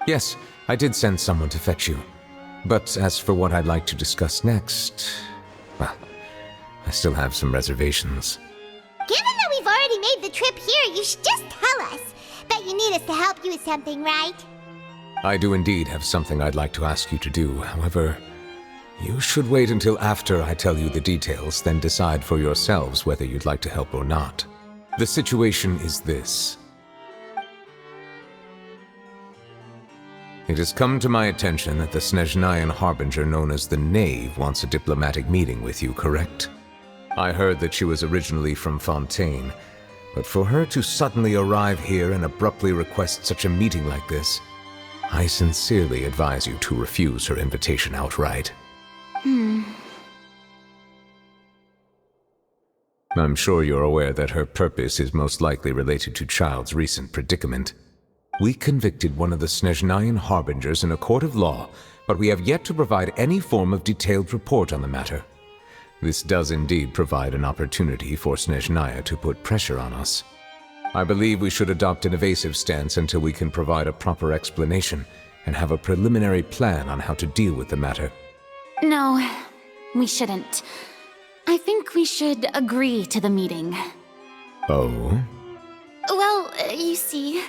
Yes, I did send someone to fetch you. But as for what I'd like to discuss next, well, I still have some reservations. Given that we've already made the trip here, you should just tell us. Bet you need us to help you with something, right? I do indeed have something I'd like to ask you to do. However, you should wait until after I tell you the details, then decide for yourselves whether you'd like to help or not. The situation is this. It has come to my attention that the Snezhnayan Harbinger known as the Knave wants a diplomatic meeting with you, correct? I heard that she was originally from Fontaine, but for her to suddenly arrive here and abruptly request such a meeting like this, I sincerely advise you to refuse her invitation outright. I'm sure you're aware that her purpose is most likely related to Child's recent predicament. We convicted one of the Snezhnayan Harbingers in a court of law, but we have yet to provide any form of detailed report on the matter. This does indeed provide an opportunity for Snezhnaya to put pressure on us. I believe we should adopt an evasive stance until we can provide a proper explanation and have a preliminary plan on how to deal with the matter. No, we shouldn't. I think we should agree to the meeting. Oh? Well, you see,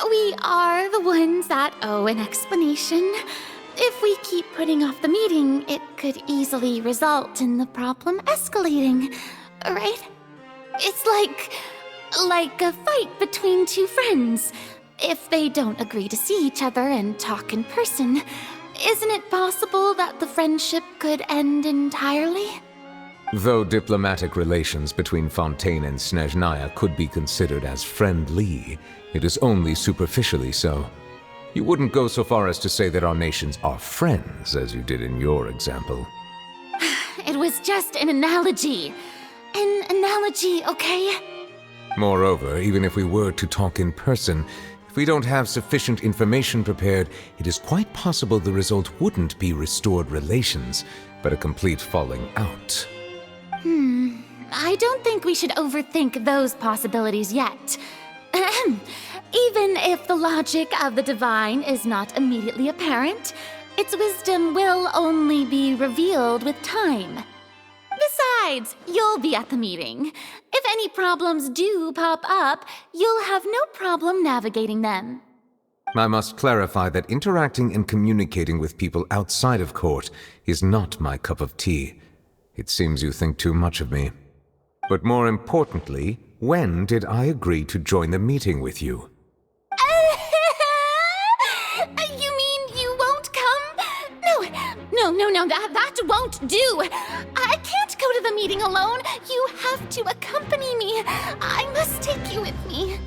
we are the ones that owe an explanation. If we keep putting off the meeting, it could easily result in the problem escalating, right? It's like a fight between two friends. If they don't agree to see each other and talk in person, isn't it possible that the friendship could end entirely? Though diplomatic relations between Fontaine and Snezhnaya could be considered as friendly, it is only superficially so. You wouldn't go so far as to say that our nations are friends, as you did in your example. It was just an analogy. An analogy, okay? Moreover, even if we were to talk in person, if we don't have sufficient information prepared, it is quite possible the result wouldn't be restored relations, but a complete falling out. I don't think we should overthink those possibilities yet. Even if the logic of the divine is not immediately apparent, its wisdom will only be revealed with time. Besides, you'll be at the meeting. If any problems do pop up, you'll have no problem navigating them. I must clarify that interacting and communicating with people outside of court is not my cup of tea. It seems you think too much of me. But more importantly, when did I agree to join the meeting with you? You mean you won't come? No, that won't do. I can't go to the meeting alone. You have to accompany me. I must take you with me.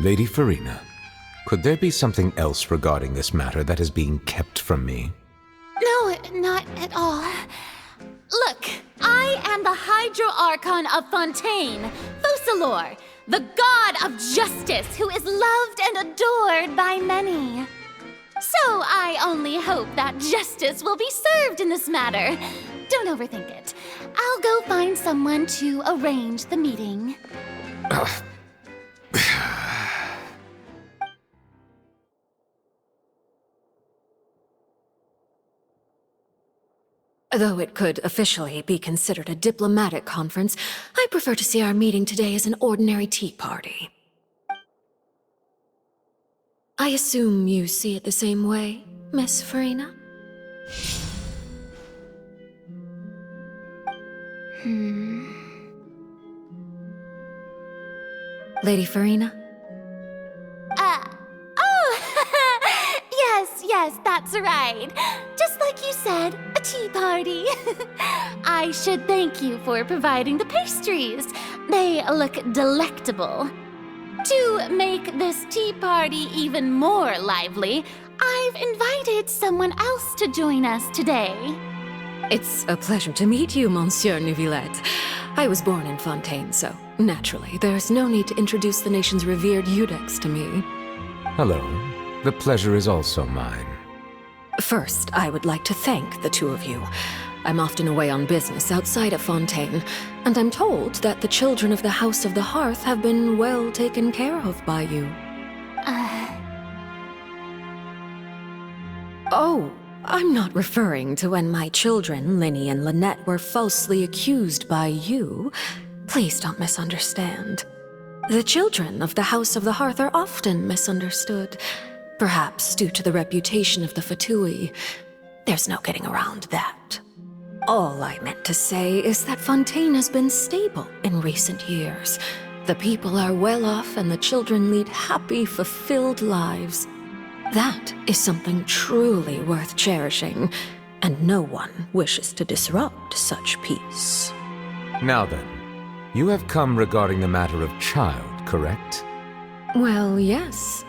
Lady Farina, could there be something else regarding this matter that is being kept from me? No, not at all. Look, I am the Hydro-Archon of Fontaine, Focalor, the god of justice who is loved and adored by many. So I only hope that justice will be served in this matter. Don't overthink it. I'll go find someone to arrange the meeting. Though it could officially be considered a diplomatic conference, I prefer to see our meeting today as an ordinary tea party. I assume you see it the same way, Miss Farina? Lady Farina? Yes, that's right. Just like you said, a tea party. I should thank you for providing the pastries. They look delectable. To make this tea party even more lively, I've invited someone else to join us today. It's a pleasure to meet you, Monsieur Neuvillette. I was born in Fontaine, so naturally, there's no need to introduce the nation's revered Eudex to me. Hello. The pleasure is also mine. First, I would like to thank the two of you. I'm often away on business outside of Fontaine, and I'm told that the children of the House of the Hearth have been well taken care of by you. Oh, I'm not referring to when my children, Linny and Lynette, were falsely accused by you. Please don't misunderstand. The children of the House of the Hearth are often misunderstood, perhaps due to the reputation of the Fatui. There's no getting around that. All I meant to say is that Fontaine has been stable in recent years. The people are well off and the children lead happy, fulfilled lives. That is something truly worth cherishing, and no one wishes to disrupt such peace. Now then, you have come regarding the matter of child, correct? Well, yes.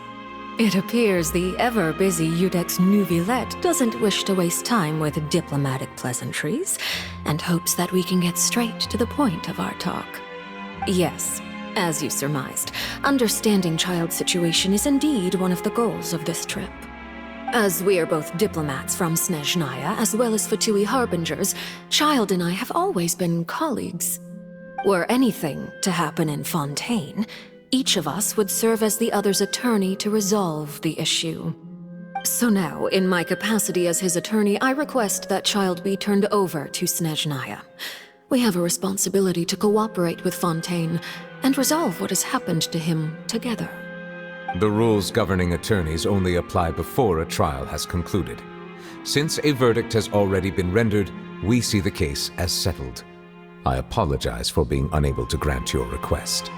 It appears the ever-busy Iudex Nuvillette doesn't wish to waste time with diplomatic pleasantries, and hopes that we can get straight to the point of our talk. Yes, as you surmised, understanding child's situation is indeed one of the goals of this trip. As we are both diplomats from Snezhnaya as well as Fatui harbingers, Child and I have always been colleagues. Were anything to happen in Fontaine, each of us would serve as the other's attorney to resolve the issue. So now, in my capacity as his attorney, I request that Child be turned over to Snezhnaya. We have a responsibility to cooperate with Fontaine and resolve what has happened to him together. The rules governing attorneys only apply before a trial has concluded. Since a verdict has already been rendered, we see the case as settled. I apologize for being unable to grant your request.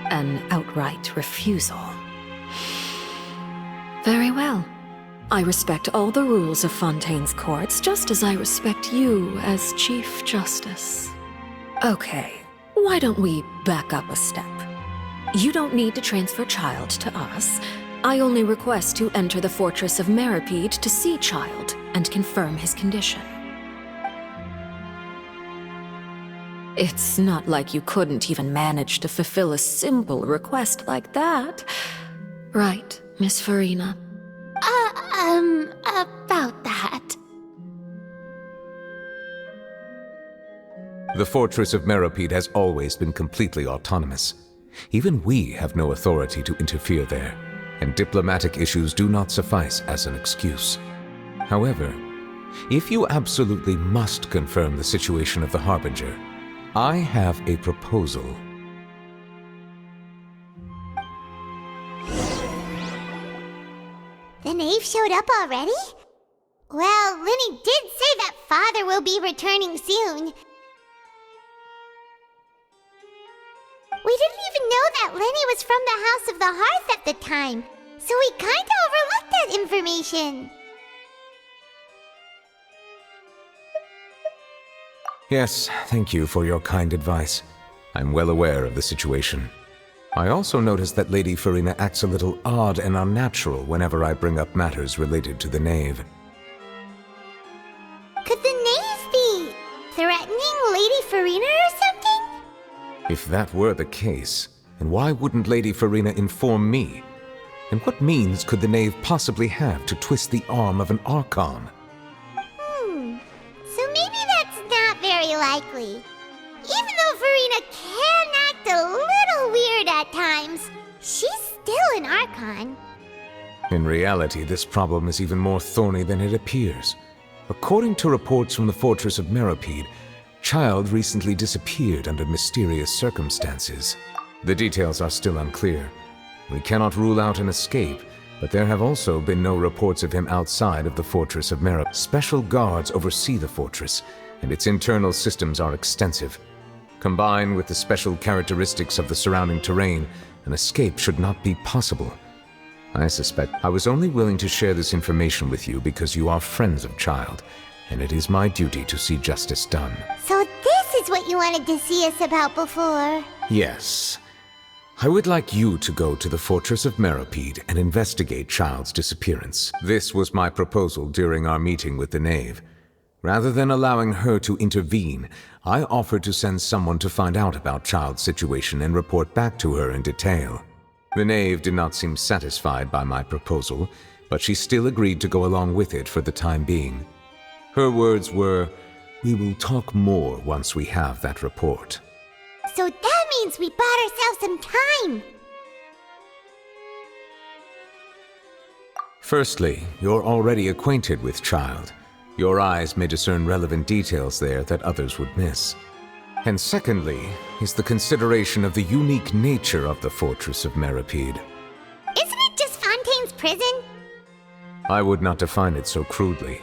An outright refusal. Very well. I respect all the rules of Fontaine's courts, just as I respect you as Chief Justice. Okay, why don't we back up a step? You don't need to transfer Child to us. I only request to enter the fortress of Meripede to see Child and confirm his condition. It's not like you couldn't even manage to fulfill a simple request like that. Right, Miss Farina? About that. The fortress of Meripede has always been completely autonomous. Even we have no authority to interfere there, and diplomatic issues do not suffice as an excuse. However, if you absolutely must confirm the situation of the Harbinger, I have a proposal. The knave showed up already? Well, Linny did say that Father will be returning soon. We didn't even know that Linny was from the House of the Hearth at the time, so we kinda overlooked that information. Yes, thank you for your kind advice. I'm well aware of the situation. I also noticed that Lady Farina acts a little odd and unnatural whenever I bring up matters related to the knave. Could the knave be threatening Lady Farina or something? If that were the case, then why wouldn't Lady Farina inform me? And what means could the knave possibly have to twist the arm of an Archon? So maybe that's not very likely. Even though Farina can act a little weird at times, she's still an Archon. In reality, this problem is even more thorny than it appears. According to reports from the fortress of Meripede, Child recently disappeared under mysterious circumstances. The details are still unclear. We cannot rule out an escape, but there have also been no reports of him outside of the fortress of Meripede. Special guards oversee the fortress, and its internal systems are extensive. Combined with the special characteristics of the surrounding terrain, an escape should not be possible. I suspect I was only willing to share this information with you because you are friends of Child, and it is my duty to see justice done. So this is what you wanted to see us about before. Yes. I would like you to go to the fortress of Meripede and investigate Child's disappearance. This was my proposal during our meeting with the knave. Rather than allowing her to intervene, I offered to send someone to find out about Child's situation and report back to her in detail. The knave did not seem satisfied by my proposal, but she still agreed to go along with it for the time being. Her words were, "We will talk more once we have that report." So that means we bought ourselves some time. Firstly, you're already acquainted with Child. Your eyes may discern relevant details there that others would miss. And secondly, is the consideration of the unique nature of the Fortress of Meripede. Isn't it just Fontaine's prison? I would not define it so crudely.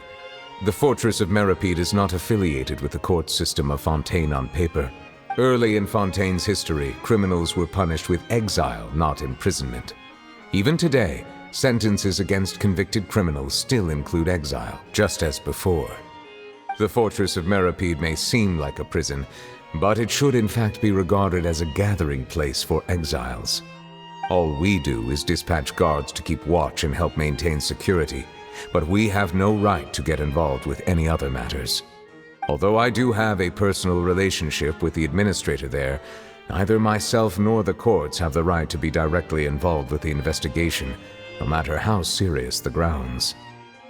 The Fortress of Meripede is not affiliated with the court system of Fontaine on paper. Early in Fontaine's history, criminals were punished with exile, not imprisonment. Even today, sentences against convicted criminals still include exile, just as before. The Fortress of Meripede may seem like a prison, but it should in fact be regarded as a gathering place for exiles. All we do is dispatch guards to keep watch and help maintain security, but we have no right to get involved with any other matters. Although I do have a personal relationship with the administrator there, neither myself nor the courts have the right to be directly involved with the investigation, no matter how serious the grounds.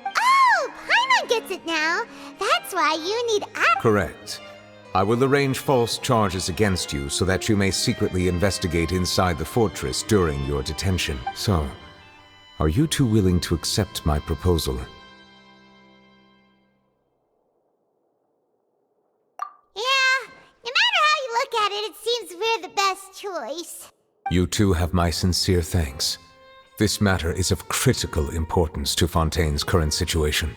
Oh, Paimon gets it now. That's why you need Correct. I will arrange false charges against you so that you may secretly investigate inside the fortress during your detention. So, are you two willing to accept my proposal? Yeah, no matter how you look at it, it seems we're the best choice. You two have my sincere thanks. This matter is of critical importance to Fontaine's current situation.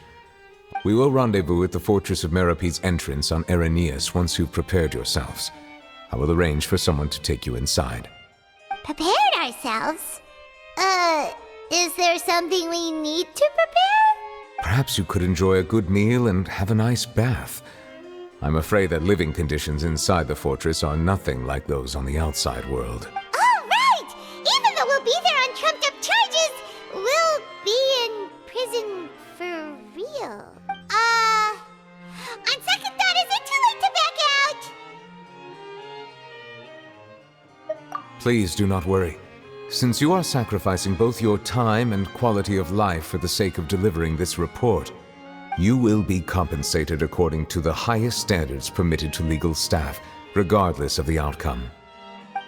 We will rendezvous at the Fortress of Meripede's entrance on Erinius once you've prepared yourselves. I will arrange for someone to take you inside. Prepared ourselves? Is there something we need to prepare? Perhaps you could enjoy a good meal and have a nice bath. I'm afraid that living conditions inside the fortress are nothing like those on the outside world. Oh, right! Even though we'll be there on trumped-up charges, we'll be in prison for real. On second thought, is it too late to back out? Please do not worry. Since you are sacrificing both your time and quality of life for the sake of delivering this report, you will be compensated according to the highest standards permitted to legal staff, regardless of the outcome.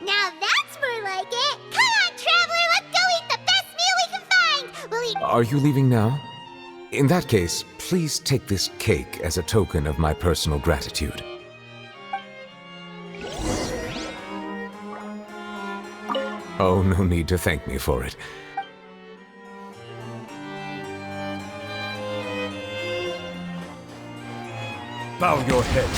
Now that's more like it! Come on, Traveler, let's go eat the best meal we can find! We'll eat— Are you leaving now? In that case, please take this cake as a token of my personal gratitude. Oh, no need to thank me for it. Bow your head.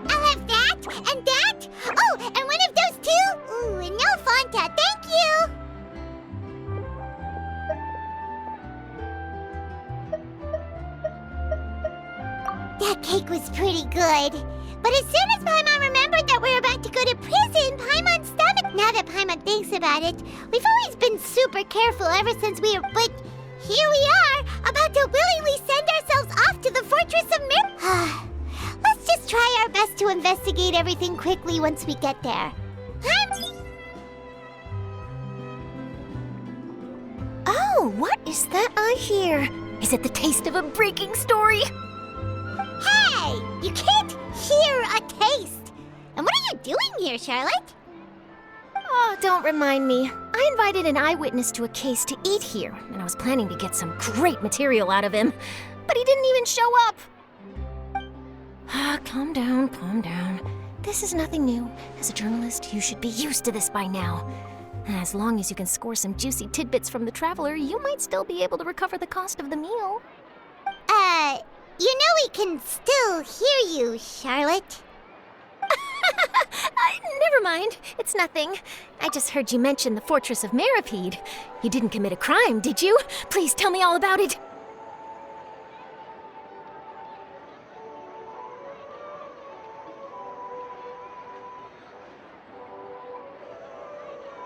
I'll have that, and that! Oh, and one of those too! Ooh, and no Fanta, thank you! That cake was pretty good. But as soon as Paimon remembered that we're about to go to prison, Paimon's stomach— Now that Paimon thinks about it, we've always been super careful ever since we were— But here we are, about to willingly send ourselves off to the Fortress of Let's just try our best to investigate everything quickly once we get there. Oh, what is that I hear? Is it the taste of a breaking story? Hey! You can't hear a taste! And what are you doing here, Charlotte? Oh, don't remind me. I invited an eyewitness to a case to eat here, and I was planning to get some great material out of him, but he didn't even show up. Calm down, calm down. This is nothing new. As a journalist, you should be used to this by now. As long as you can score some juicy tidbits from the Traveler, you might still be able to recover the cost of the meal. You know we can still hear you, Charlotte. Never mind. It's nothing. I just heard you mention the Fortress of Meripede. You didn't commit a crime, did you? Please tell me all about it.